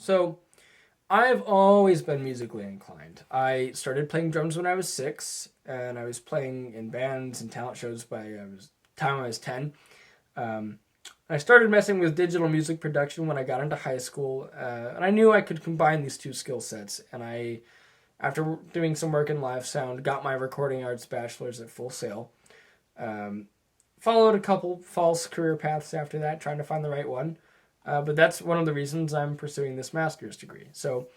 So, I've always been musically inclined. I started playing drums when I was 6, and I was playing in bands and talent shows by the time I was 10. Um, I started messing with digital music production when I got into high school, and I knew I could combine these two skill sets. And after doing some work in live sound, got my Recording Arts Bachelors at Full Sail. Um, Followed a couple false career paths after that, trying to find the right one. But that's one of the reasons I'm pursuing this master's degree. So,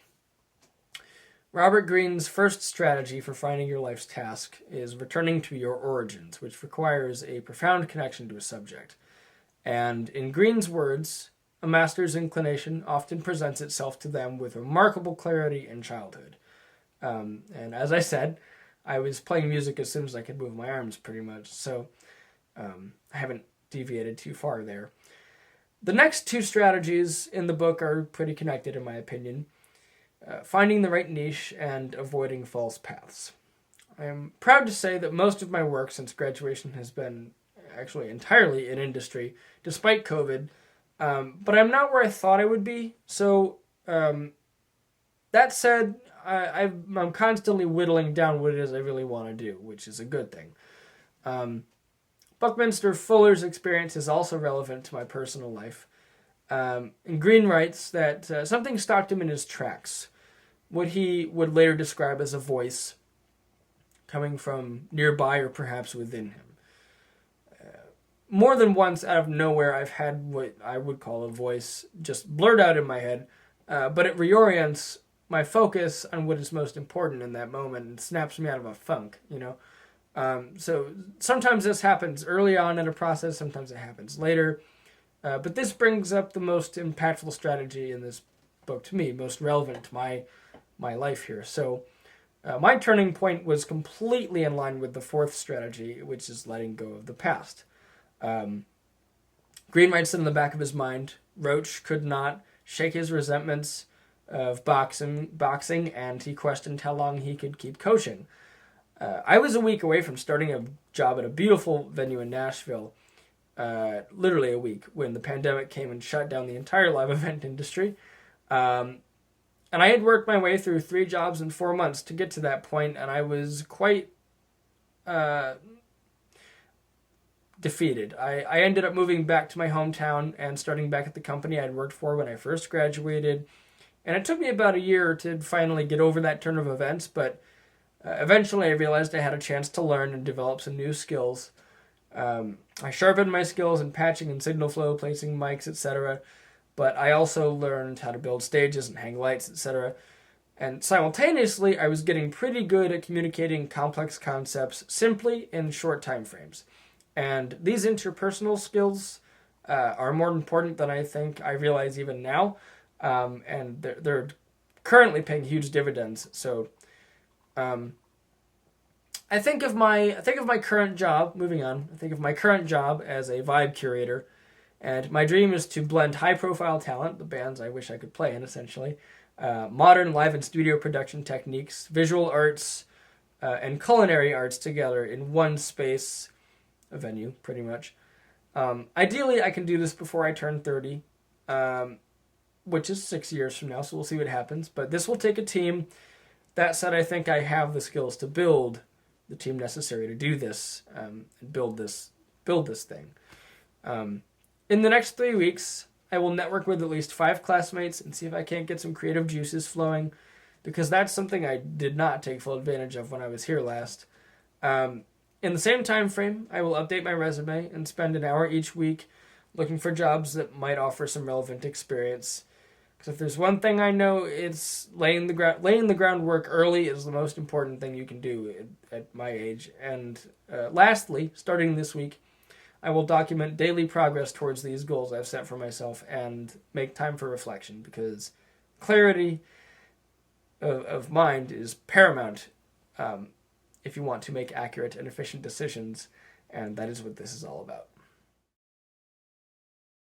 Robert Greene's first strategy for finding your life's task is returning to your origins, which requires a profound connection to a subject. And in Greene's words, a master's inclination often presents itself to them with remarkable clarity in childhood. And as I said, I was playing music as soon as I could move my arms, pretty much. So I haven't deviated too far there. The next two strategies in the book are pretty connected, in my opinion. Finding the right niche and avoiding false paths. I am proud to say that most of my work since graduation has been actually entirely in industry, despite COVID, but I'm not where I thought I would be. So, that said, I'm constantly whittling down what it is I really want to do, which is a good thing. Buckminster Fuller's experience is also relevant to my personal life. And Greene writes that something stopped him in his tracks, what he would later describe as a voice coming from nearby or perhaps within him. More than once, out of nowhere, I've had what I would call a voice just blurt out in my head, but it reorients my focus on what is most important in that moment and snaps me out of a funk, you know? So sometimes this happens early on in a process, sometimes it happens later. But this brings up the most impactful strategy in this book to me, most relevant to my life here. So my turning point was completely in line with the fourth strategy, which is letting go of the past. Greene writes in the back of his mind, Roach could not shake his resentments of boxing, and he questioned how long he could keep coaching. I was a week away from starting a job at a beautiful venue in Nashville, literally a week, when the pandemic came and shut down the entire live event industry. And I had worked my way through 3 jobs in 4 months to get to that point, and I was quite defeated. I ended up moving back to my hometown and starting back at the company I'd worked for when I first graduated. And it took me about a year to finally get over that turn of events, but eventually I realized I had a chance to learn and develop some new skills. I sharpened my skills in patching and signal flow, placing mics, etc., but I also learned how to build stages and hang lights, etc. And simultaneously, I was getting pretty good at communicating complex concepts simply in short time frames. And these interpersonal skills are more important than I think I realize even now. And they're currently paying huge dividends. So I think of my current job, moving on, I think of my current job as a vibe curator. And my dream is to blend high-profile talent, the bands I wish I could play in, essentially, modern live and studio production techniques, visual arts, and culinary arts together in one space, a venue, pretty much. Ideally, I can do this before I turn 30, which is 6 years from now, so we'll see what happens. But this will take a team. That said, I think I have the skills to build the team necessary to do this, and build this thing. In the next 3 weeks, I will network with at least 5 classmates and see if I can't get some creative juices flowing, because that's something I did not take full advantage of when I was here last. In the same time frame, I will update my resume and spend an hour each week looking for jobs that might offer some relevant experience. Because if there's one thing I know, it's laying the groundwork early is the most important thing you can do at my age. And lastly, starting this week, I will document daily progress towards these goals I've set for myself and make time for reflection, because clarity of mind is paramount if you want to make accurate and efficient decisions, and that is what this is all about.